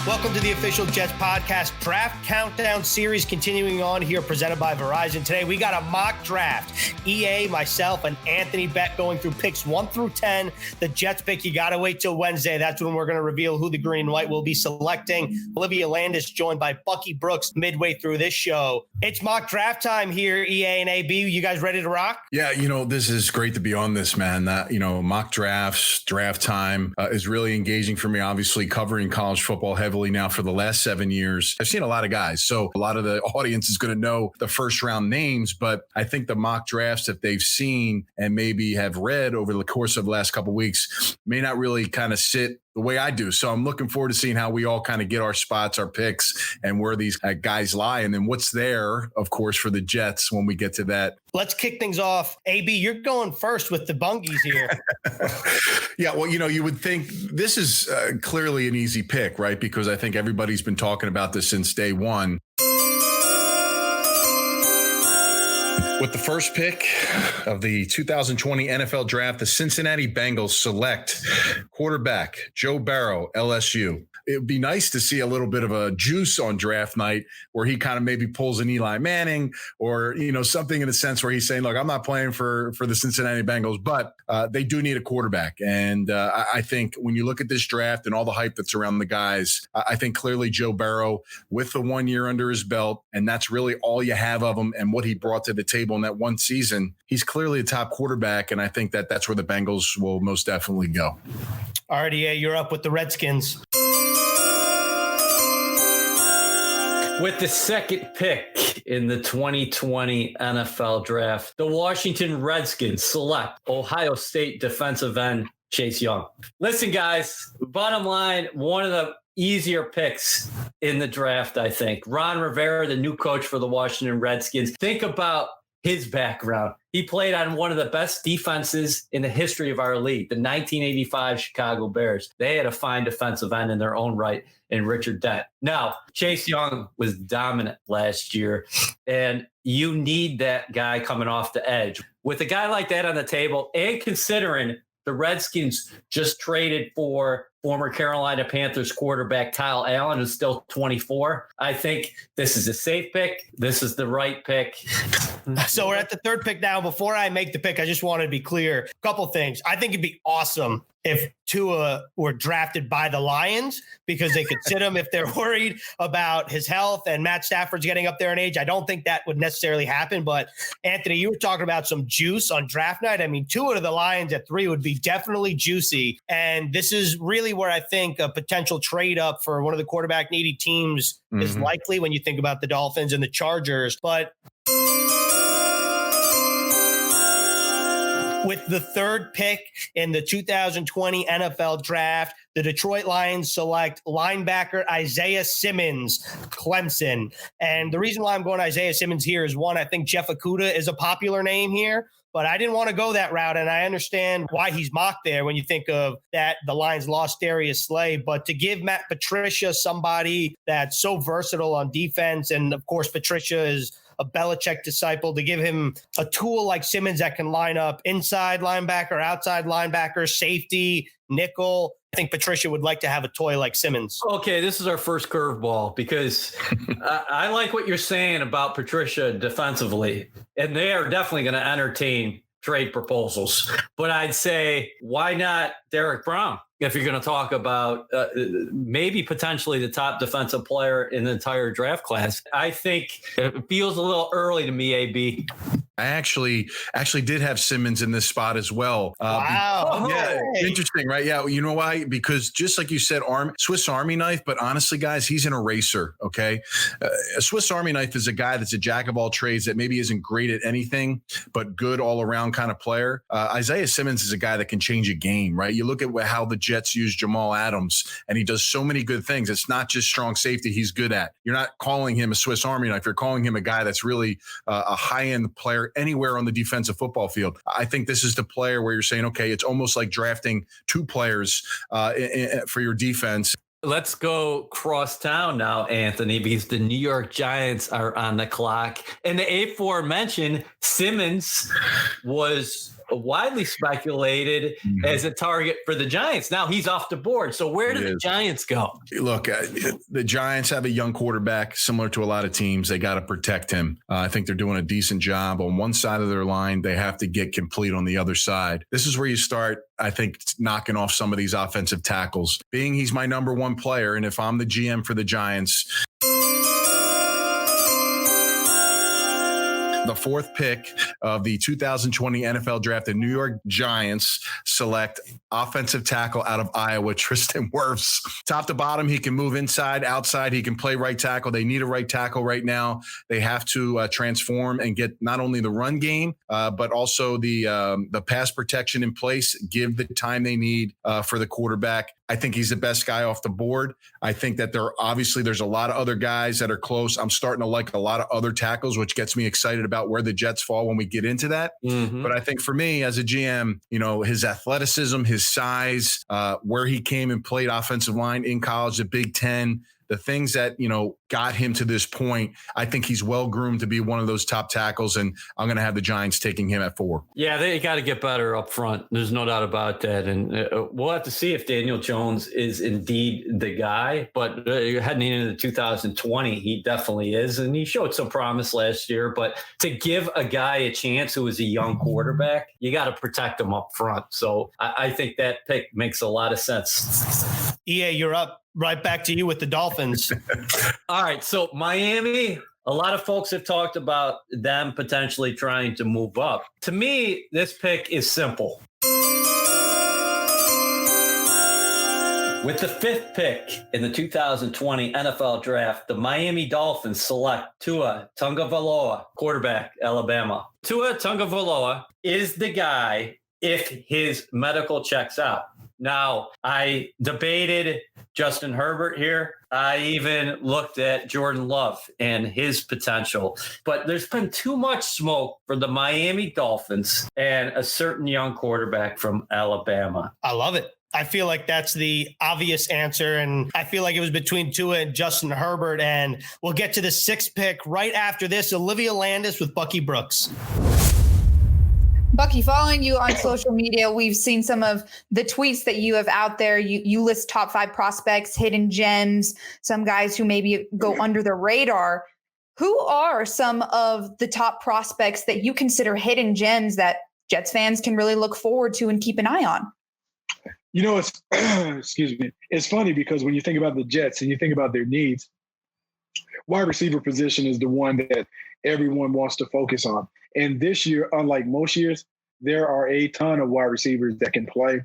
Welcome to the official Jets podcast draft countdown series continuing on here, presented by Verizon. Today we got a mock draft. EA, myself, and Anthony Becht going through picks 1 through 10. The Jets pick, you got to wait till Wednesday. That's when we're going to reveal who the green and white will be selecting. Olivia Landis joined by Bucky Brooks midway through this show. It's mock draft time here, EA and AB. You guys ready to rock? Yeah, this is great to be on this, man. That, mock drafts, draft time is really engaging for me. Obviously, covering college football heavily now for the last 7 years. I've seen a lot of guys, so a lot of the audience is going to know the first round names, but I think the mock drafts that they've seen and maybe have read over the course of the last couple of weeks may not really kind of sit the way I do. So I'm looking forward to seeing how we all kind of get our spots, our picks, and where these guys lie. And then what's there, of course, for the Jets when we get to that. Let's kick things off. AB, you're going first with the bungies here. Yeah, well, you would think this is clearly an easy pick, right? Because I think everybody's been talking about this since day one. With the first pick of the 2020 NFL Draft, the Cincinnati Bengals select quarterback Joe Burrow, LSU. It would be nice to see a little bit of a juice on draft night where he kind of maybe pulls an Eli Manning or, something in a sense where he's saying, look, I'm not playing for the Cincinnati Bengals, but they do need a quarterback. And I think when you look at this draft and all the hype that's around the guys, I think clearly Joe Burrow with the 1 year under his belt, and that's really all you have of him and what he brought to the table in that one season, he's clearly a top quarterback. And I think that's where the Bengals will most definitely go. All right, yeah, you're up with the Redskins. With the second pick in the 2020 NFL Draft, the Washington Redskins select Ohio State defensive end Chase Young. Listen, guys, bottom line, one of the easier picks in the draft, I think. Ron Rivera, the new coach for the Washington Redskins. Think about his background. He played on one of the best defenses in the history of our league, the 1985 Chicago Bears. They had a fine defensive end in their own right in Richard Dent. Now, Chase Young was dominant last year, and you need that guy coming off the edge. With a guy like that on the table, and considering the Redskins just traded for former Carolina Panthers quarterback Kyle Allen, who's still 24. I think this is a safe pick. This is the right pick. So we're at the third pick now. Before I make the pick, I just want to be clear. A couple things. I think it'd be awesome if Tua were drafted by the Lions because they could sit him if they're worried about his health and Matt Stafford's getting up there in age. I don't think that would necessarily happen. But, Anthony, you were talking about some juice on draft night. I mean, Tua to the Lions at 3 would be definitely juicy. And this is really where I think a potential trade up for one of the quarterback needy teams is likely when you think about the Dolphins and the Chargers. But with the third pick in the 2020 NFL Draft, the Detroit Lions select linebacker Isaiah Simmons, Clemson. And the reason why I'm going Isaiah Simmons here is, one, I think Jeff Okudah is a popular name here, but I didn't want to go that route. And I understand why he's mocked there when you think of that the Lions lost Darius Slay. But to give Matt Patricia somebody that's so versatile on defense, and of course, Patricia is a Belichick disciple, to give him a tool like Simmons that can line up inside linebacker, outside linebacker, safety, nickel. I think Patricia would like to have a toy like Simmons. Okay, this is our first curveball because I like what you're saying about Patricia defensively, and they are definitely going to entertain trade proposals. But I'd say, why not Derrick Brown? If you're going to talk about maybe potentially the top defensive player in the entire draft class. I think it feels a little early to me, AB. I actually did have Simmons in this spot as well. Wow. Yeah, interesting, right? Yeah, you know why? Because just like you said, Swiss Army knife, but honestly, guys, he's an eraser, okay? A Swiss Army knife is a guy that's a jack of all trades that maybe isn't great at anything, but good all-around kind of player. Isaiah Simmons is a guy that can change a game, right? You look at how the Jets use Jamal Adams, and he does so many good things. It's not just strong safety he's good at. You're not calling him a Swiss Army knife. You're calling him a guy that's really a high-end player anywhere on the defensive football field. I think this is the player where you're saying, okay, it's almost like drafting two players for your defense. Let's go cross town now, Anthony, because the New York Giants are on the clock. And the aforementioned Simmons was widely speculated as a target for the Giants. Now he's off the board. So where do the Giants go? Look, the Giants have a young quarterback similar to a lot of teams. They got to protect him. I think they're doing a decent job on one side of their line. They have to get complete on the other side. This is where you start, I think, knocking off some of these offensive tackles. Being he's my number one player, and if I'm the GM for the Giants, the fourth pick of the 2020 NFL Draft, the New York Giants select offensive tackle out of Iowa, Tristan Wirfs. Top to bottom, he can move inside, outside. He can play right tackle. They need a right tackle right now. They have to transform and get not only the run game, but also the pass protection in place, give the time they need for the quarterback. I think he's the best guy off the board. I think that there's a lot of other guys that are close. I'm starting to like a lot of other tackles, which gets me excited about where the Jets fall when we get into that. Mm-hmm. But I think for me as a GM, his athleticism, his size, where he came and played offensive line in college, the Big Ten, the things that, got him to this point, I think he's well groomed to be one of those top tackles, and I'm going to have the Giants taking him at 4. Yeah, they got to get better up front. There's no doubt about that. And we'll have to see if Daniel Jones is indeed the guy. But heading into 2020, he definitely is. And he showed some promise last year. But to give a guy a chance who is a young quarterback, you got to protect him up front. So I think that pick makes a lot of sense. EA, you're up. Right back to you with the Dolphins. All right. So Miami, a lot of folks have talked about them potentially trying to move up. To me, this pick is simple. With the 5th pick in the 2020 NFL Draft, the Miami Dolphins select Tua Tagovailoa, quarterback, Alabama. Tua Tagovailoa is the guy if his medical checks out. Now, I debated Justin Herbert here. I even looked at Jordan Love and his potential. But there's been too much smoke for the Miami Dolphins and a certain young quarterback from Alabama. I love it. I feel like that's the obvious answer. And I feel like it was between Tua and Justin Herbert. And we'll get to the 6th pick right after this. Olivia Landis with Bucky Brooks. Bucky, following you on social media, we've seen some of the tweets that you have out there. You list top 5 prospects, hidden gems, some guys who maybe go under the radar. Who are some of the top prospects that you consider hidden gems that Jets fans can really look forward to and keep an eye on? It's excuse me. It's funny because when you think about the Jets and you think about their needs, wide receiver position is the one that everyone wants to focus on. And this year, unlike most years, there are a ton of wide receivers that can play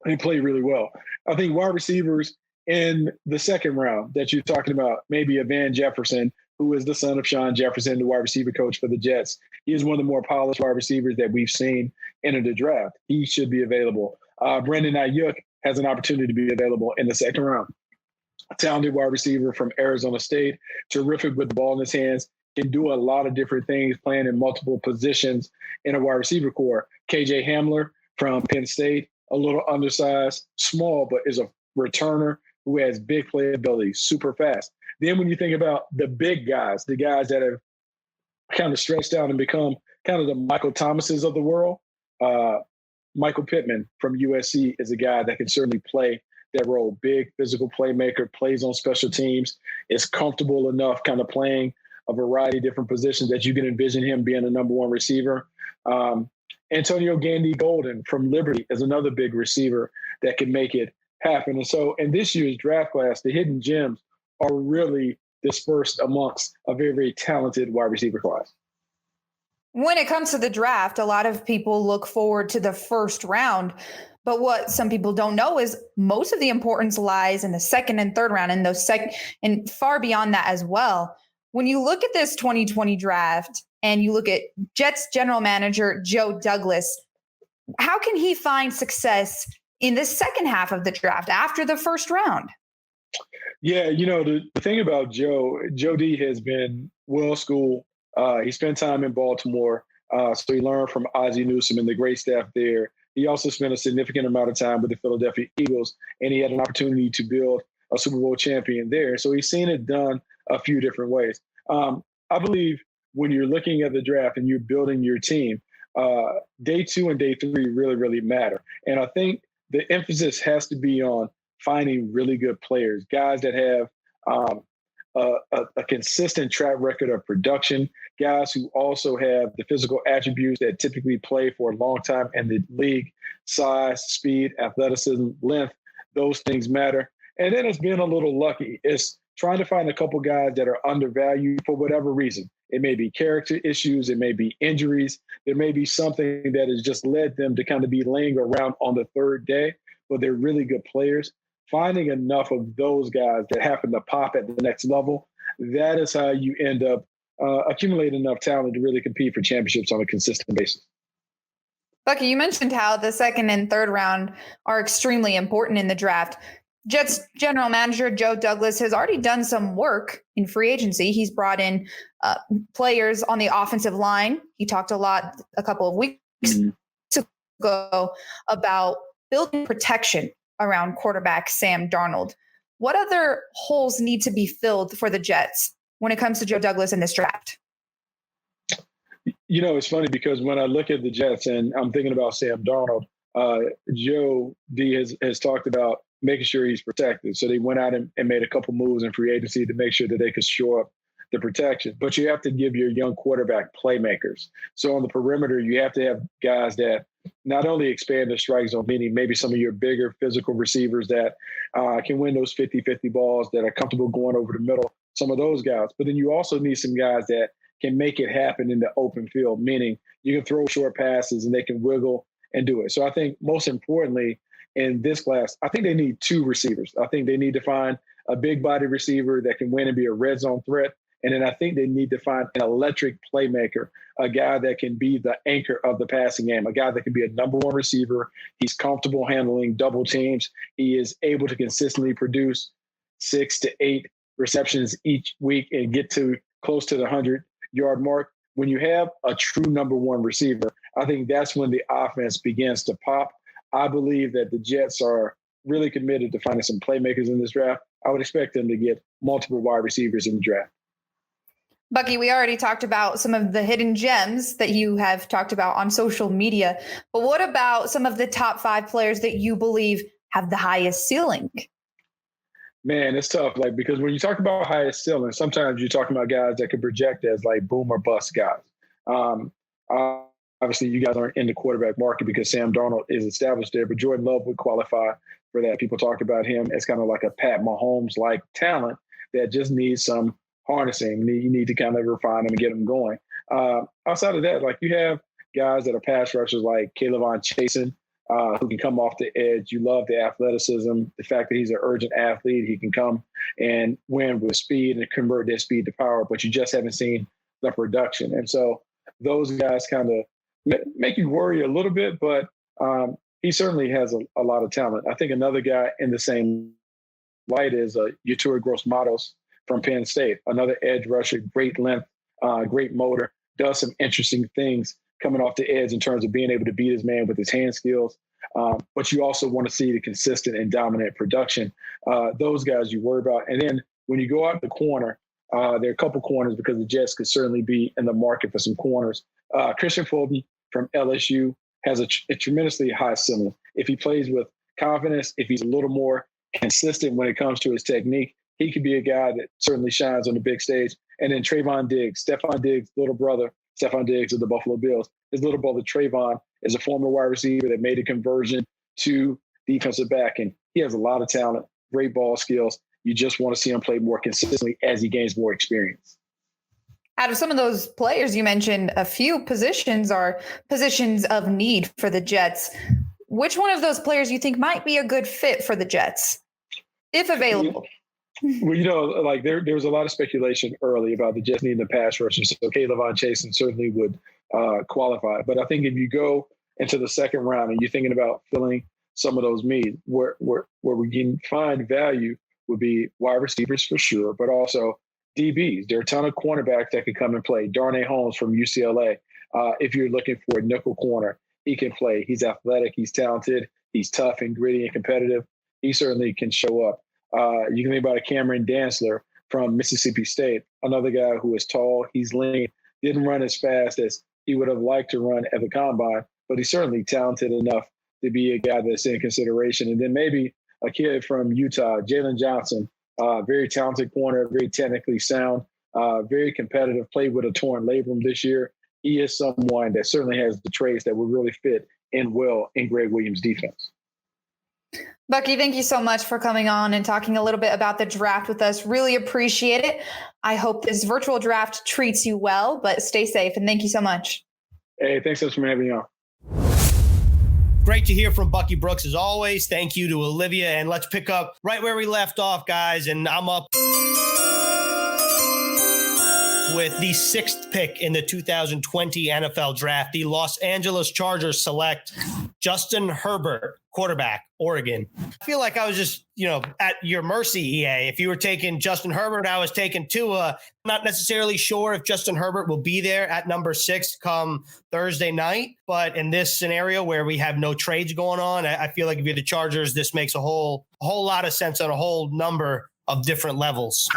and play really well. I think wide receivers in the second round that you're talking about, maybe a Van Jefferson, who is the son of Sean Jefferson, the wide receiver coach for the Jets. He is one of the more polished wide receivers that we've seen enter the draft. He should be available. Brandon Ayuk has an opportunity to be available in the second round. A talented wide receiver from Arizona State, terrific with the ball in his hands, can do a lot of different things, playing in multiple positions in a wide receiver core. KJ Hamler from Penn State, a little undersized, small, but is a returner who has big playability, super fast. Then when you think about the big guys, the guys that have kind of stretched out and become kind of the Michael Thomases of the world, Michael Pittman from USC is a guy that can certainly play that role. Big physical playmaker, plays on special teams, is comfortable enough kind of playing a variety of different positions that you can envision him being a number one receiver. Antonio Gandy Golden from Liberty is another big receiver that can make it happen. And so in this year's draft class, the hidden gems are really dispersed amongst a very, very talented wide receiver class. When it comes to the draft, a lot of people look forward to the first round. But what some people don't know is most of the importance lies in the second and third round, and and far beyond that as well. When you look at this 2020 draft and you look at Jets general manager Joe Douglas, how can he find success in the second half of the draft after the first round? Yeah, the thing about Joe D has been well-schooled. He spent time in Baltimore, so he learned from Ozzie Newsome and the great staff there. He also spent a significant amount of time with the Philadelphia Eagles, and he had an opportunity to build a Super Bowl champion there. So he's seen it done a few different ways. I believe when you're looking at the draft and you're building your team, day 2 and day 3 really, really matter. And I think the emphasis has to be on finding really good players, guys that have a consistent track record of production, guys who also have the physical attributes that typically play for a long time in the league: size, speed, athleticism, length. Those things matter. And then it's being a little lucky. It's trying to find a couple guys that are undervalued for whatever reason. It may be character issues. It may be injuries. There may be something that has just led them to kind of be laying around on the third day, but they're really good players. Finding enough of those guys that happen to pop at the next level, that is how you end up accumulating enough talent to really compete for championships on a consistent basis. Bucky, you mentioned how the second and third round are extremely important in the draft. Jets general manager Joe Douglas has already done some work in free agency. He's brought in players on the offensive line. He talked a couple of weeks ago about building protection around quarterback Sam Darnold. What other holes need to be filled for the Jets when it comes to Joe Douglas in this draft? You know, it's funny because when I look at the Jets and I'm thinking about Sam Darnold, Joe D has talked about making sure he's protected. So they went out and made a couple moves in free agency to make sure that they could shore up the protection. But you have to give your young quarterback playmakers. So on the perimeter, you have to have guys that not only expand the strike zone, meaning maybe some of your bigger physical receivers that can win those 50-50 balls, that are comfortable going over the middle, some of those guys. But then you also need some guys that can make it happen in the open field, meaning you can throw short passes and they can wiggle and do it. So I think most importantly in this class, I think they need 2 receivers. I think they need to find a big body receiver that can win and be a red zone threat. And then I think they need to find an electric playmaker, a guy that can be the anchor of the passing game, a guy that can be a number 1 receiver. He's comfortable handling double teams. He is able to consistently produce 6 to 8 receptions each week and get to close to the 100-yard mark. When you have a true number 1 receiver, I think that's when the offense begins to pop. I believe that the Jets are really committed to finding some playmakers in this draft. I would expect them to get multiple wide receivers in the draft. Bucky, we already talked about some of the hidden gems that you have talked about on social media, but what about some of the top 5 players that you believe have the highest ceiling? Man, it's tough. Because when you talk about highest ceiling, sometimes you're talking about guys that could project as boom or bust guys. Obviously, you guys aren't in the quarterback market because Sam Darnold is established there, but Jordan Love would qualify for that. People talk about him as kind of like a Pat Mahomes-like talent that just needs some harnessing. You need to kind of refine them and get them going. Outside of that, you have guys that are pass rushers like Kayvon Chasen, who can come off the edge. You love the athleticism, the fact that he's an urgent athlete. He can come and win with speed and convert that speed to power, but you just haven't seen the production. And so those guys kind of make you worry a little bit, but he certainly has a lot of talent. I think another guy in the same light is Yetur Gross-Matos from Penn State, another edge rusher, great length, great motor, does some interesting things coming off the edge in terms of being able to beat his man with his hand skills. But you also want to see the consistent and dominant production. Those guys you worry about. And then when you go out the corner, there are a couple corners because the Jets could certainly be in the market for some corners. Christian Fulton from LSU has a tremendously high ceiling. If he plays with confidence, if he's a little more consistent when it comes to his technique, he could be a guy that certainly shines on the big stage. And then Trayvon Diggs, Stephon Diggs' little brother, Stephon Diggs of the Buffalo Bills. His little brother Trayvon is a former wide receiver that made a conversion to defensive back, and he has a lot of talent, great ball skills. You just want to see him play more consistently as he gains more experience. Out of some of those players you mentioned, a few positions are positions of need for the Jets. Which one of those players you think might be a good fit for the Jets, if available? Well, there was a lot of speculation early about the Jets needing a pass rusher. So Kayvon Chasen certainly would qualify. But I think if you go into the second round and you're thinking about filling some of those needs, where we can find value would be wide receivers for sure, but also DBs. There are a ton of cornerbacks that could come and play. Darnay Holmes from UCLA. If you're looking for a nickel corner, he can play. He's athletic. He's talented. He's tough and gritty and competitive. He certainly can show up. You can think about a Cameron Dantzler from Mississippi State, another guy who is tall, he's lean, didn't run as fast as he would have liked to run at the combine, but he's certainly talented enough to be a guy that's in consideration. And then maybe a kid from Utah, Jalen Johnson, very talented corner, very technically sound, very competitive, played with a torn labrum this year. He is someone that certainly has the traits that would really fit in well in Greg Williams' defense. Bucky, thank you so much for coming on and talking a little bit about the draft with us. Really appreciate it. I hope this virtual draft treats you well, but stay safe, and thank you so much. Hey, thanks so much for having me on. Great to hear from Bucky Brooks as always. Thank you to Olivia. And let's pick up right where we left off, guys. And I'm up with the 6th pick in the 2020 NFL draft. The Los Angeles Chargers select Justin Herbert, quarterback, Oregon. I feel like I was just, at your mercy, EA. If you were taking Justin Herbert, I was taking Tua. I'm not necessarily sure if Justin Herbert will be there at number 6 come Thursday night. But in this scenario where we have no trades going on, I feel like if you're the Chargers, this makes a whole lot of sense on a whole number of different levels.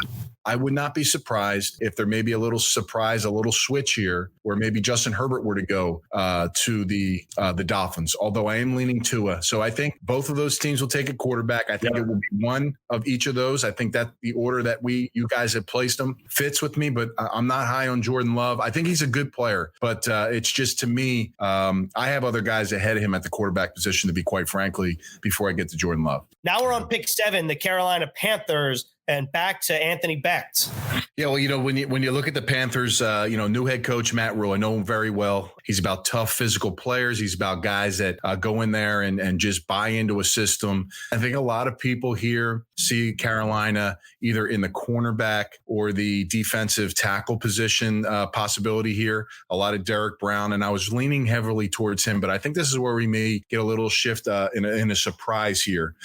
I would not be surprised if there may be a little switch here where maybe Justin Herbert were to go to the Dolphins, although I am leaning Tua. So I think both of those teams will take a quarterback. I think it will be one of each of those. I think that the order that you guys have placed them fits with me, but I'm not high on Jordan Love. I think he's a good player, but it's just, to me, I have other guys ahead of him at the quarterback position, to be quite frankly, before I get to Jordan Love. Now we're on pick 7, the Carolina Panthers. And back to Anthony Becht. Yeah, well, when you look at the Panthers, new head coach Matt Rule, I know him very well. He's about tough physical players. He's about guys that go in there and just buy into a system. I think a lot of people here see Carolina either in the cornerback or the defensive tackle position possibility here. A lot of Derrick Brown, and I was leaning heavily towards him, but I think this is where we may get a little shift in a surprise here.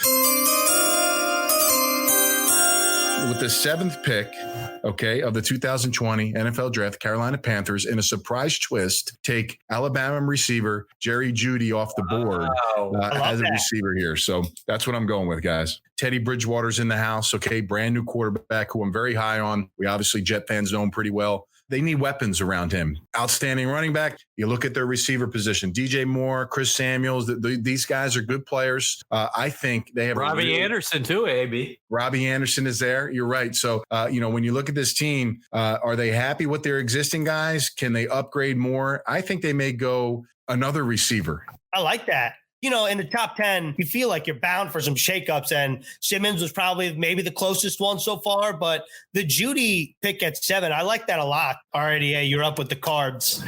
With the 7th pick, of the 2020 NFL Draft, Carolina Panthers, in a surprise twist, take Alabama receiver Jerry Jeudy off the board as a receiver here. So that's what I'm going with, guys. Teddy Bridgewater's in the house, brand new quarterback who I'm very high on. We obviously, Jet fans know him pretty well. They need weapons around him. Outstanding running back. You look at their receiver position. DJ Moore, Chris Samuels, these guys are good players. I think they have Robbie Anderson too, AB. Robbie Anderson is there. You're right. So, when you look at this team, are they happy with their existing guys? Can they upgrade more? I think they may go another receiver. I like that. In the top 10, you feel like you're bound for some shakeups, and Simmons was probably maybe the closest one so far, but the Jeudy pick at 7, I like that a lot. Already, you're up with the Cards.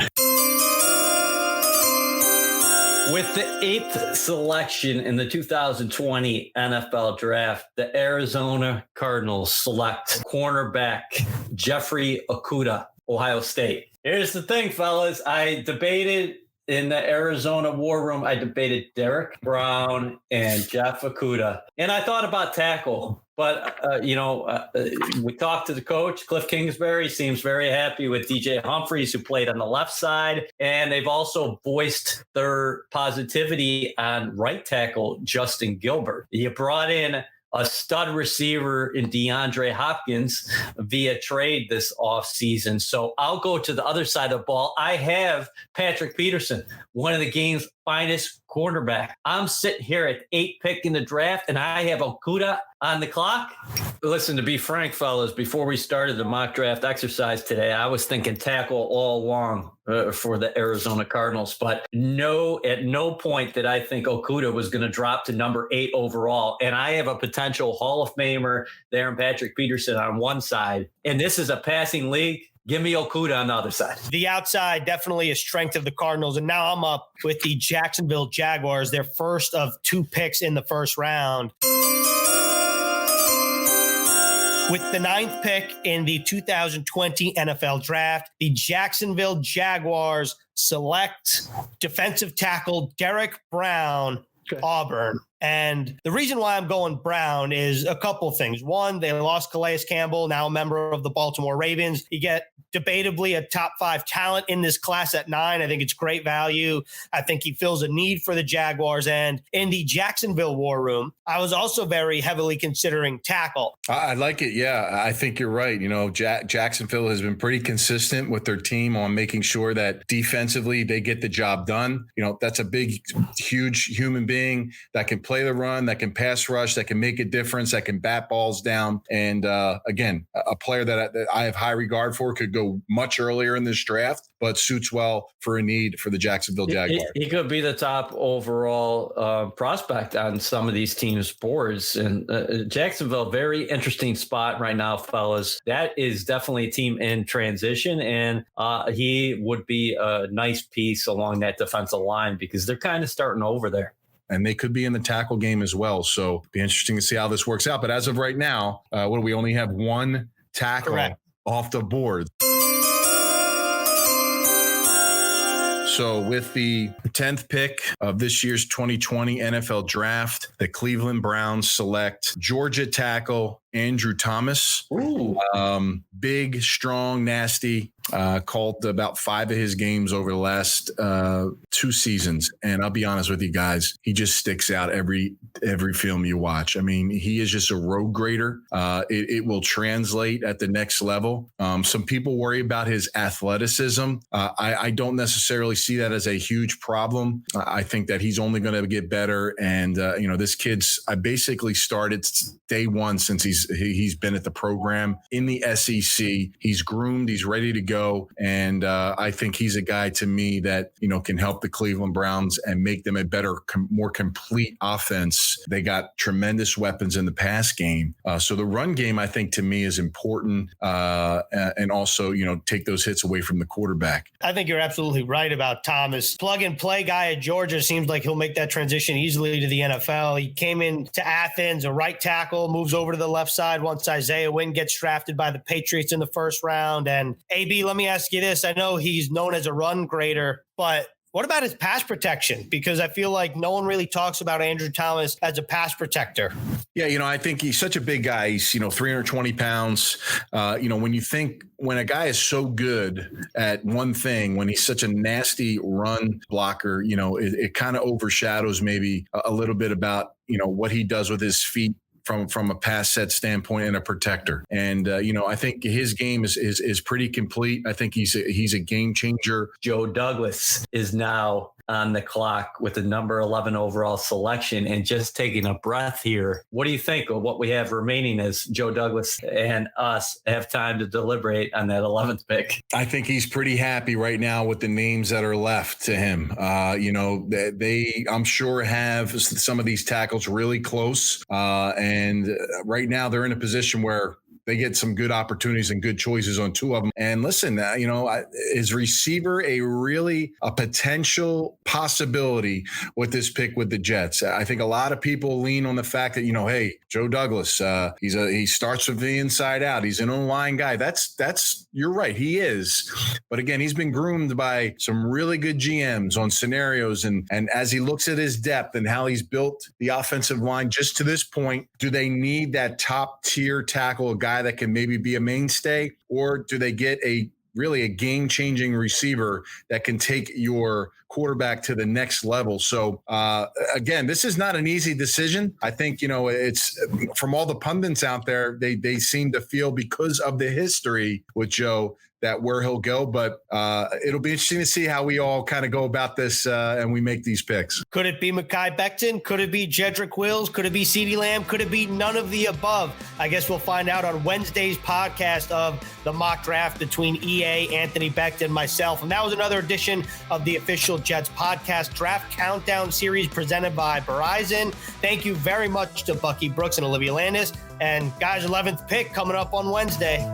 With the 8th selection in the 2020 NFL Draft, the Arizona Cardinals select cornerback Jeffrey Okudah, Ohio State. Here's the thing, fellas. I debated in the Arizona War Room, I debated Derrick Brown and Jeff Okudah. And I thought about tackle. But, we talked to the coach, Cliff Kingsbury, seems very happy with DJ Humphries, who played on the left side. And they've also voiced their positivity on right tackle Justin Gilbert. You brought in a stud receiver in DeAndre Hopkins via trade this offseason. So I'll go to the other side of the ball. I have Patrick Peterson, one of the game's finest cornerback. I'm sitting here at 8 pick in the draft, and I have Okudah on the clock. Listen, to be frank, fellas, before we started the mock draft exercise today, I was thinking tackle all along for the Arizona Cardinals, but at no point did I think Okudah was going to drop to number 8 overall. And I have a potential Hall of Famer there in Patrick Peterson on one side, and this is a passing league. Give me Okudah on the other side. The outside, definitely a strength of the Cardinals. And now I'm up with the Jacksonville Jaguars, their first of 2 picks in the first round. With the 9th pick in the 2020 NFL Draft, the Jacksonville Jaguars select defensive tackle Derrick Brown, Auburn. And the reason why I'm going Brown is a couple things. One, they lost Calais Campbell, now a member of the Baltimore Ravens. You get debatably a top 5 talent in this class at 9. I think it's great value. I think he fills a need for the Jaguars. And in the Jacksonville war room, I was also very heavily considering tackle. I like it. Yeah, I think you're right. Jacksonville has been pretty consistent with their team on making sure that defensively they get the job done. That's a big, huge human being that can play the run, that can pass rush, that can make a difference, that can bat balls down. And again, a player that I have high regard for, could go much earlier in this draft, but suits well for a need for the Jacksonville Jaguars. He could be the top overall prospect on some of these teams' boards. And Jacksonville, very interesting spot right now, fellas. That is definitely a team in transition, and he would be a nice piece along that defensive line because they're kind of starting over there. And they could be in the tackle game as well. So it'll be interesting to see how this works out. But as of right now, we only have one tackle off the board. So with the 10th pick of this year's 2020 NFL draft, the Cleveland Browns select Georgia tackle Andrew Thomas. Ooh. Big, strong, nasty. Called about 5 of his games over the last 2 seasons. And I'll be honest with you guys, he just sticks out every film you watch. I mean, he is just a road grader. It will translate at the next level. Some people worry about his athleticism. I don't necessarily see that as a huge problem. I think that he's only going to get better. And, this kid's, I basically started day one since he's been at the program in the SEC. He's groomed. He's ready to go. And I think he's a guy to me that, can help the Cleveland Browns and make them a better, more complete offense. They got tremendous weapons in the pass game. So the run game, I think, to me is important. And also, take those hits away from the quarterback. I think you're absolutely right about Thomas. Plug and play guy at Georgia. Seems like he'll make that transition easily to the NFL. He came into Athens, a right tackle, moves over to the left side once Isaiah Wynn gets drafted by the Patriots in the first round. And AB, let me ask you this. I know he's known as a run grader, but what about his pass protection? Because I feel like no one really talks about Andrew Thomas as a pass protector. Yeah, I think he's such a big guy. He's, 320 pounds. When a guy is so good at one thing, when he's such a nasty run blocker, it kind of overshadows maybe a little bit about, what he does with his feet from a pass set standpoint and a protector. And, I think his game is pretty complete. I think he's a game changer. Joe Douglas is now on the clock with the number 11 overall selection, and just taking a breath here. What do you think of what we have remaining as Joe Douglas and us have time to deliberate on that 11th pick? I think he's pretty happy right now with the names that are left to him. They I'm sure have some of these tackles really close. And right now they're in a position where they get some good opportunities and good choices on 2 of them. And listen, is receiver a potential possibility with this pick with the Jets? I think a lot of people lean on the fact that, hey, Joe Douglas, he starts with the inside out. He's an O-line guy. That's you're right. He is. But again, he's been groomed by some really good GMs on scenarios. And as he looks at his depth and how he's built the offensive line just to this point, do they need that top tier tackle, a guy that can maybe be a mainstay, or do they get a game-changing receiver that can take your quarterback to the next level? So again, this is not an easy decision. I think, it's from all the pundits out there, they seem to feel, because of the history with Joe, that where he'll go. But it'll be interesting to see how we all kind of go about this and we make these picks. Could it be Mekhi Becton? Could it be Jedrick Wills? Could it be CeeDee Lamb? Could it be none of the above? I guess we'll find out on Wednesday's podcast of the mock draft between EA, Anthony Becht, and myself. And that was another edition of the official Jets podcast draft countdown series presented by Verizon. Thank you very much to Bucky Brooks and Olivia Landis. And guys, 11th pick coming up on Wednesday.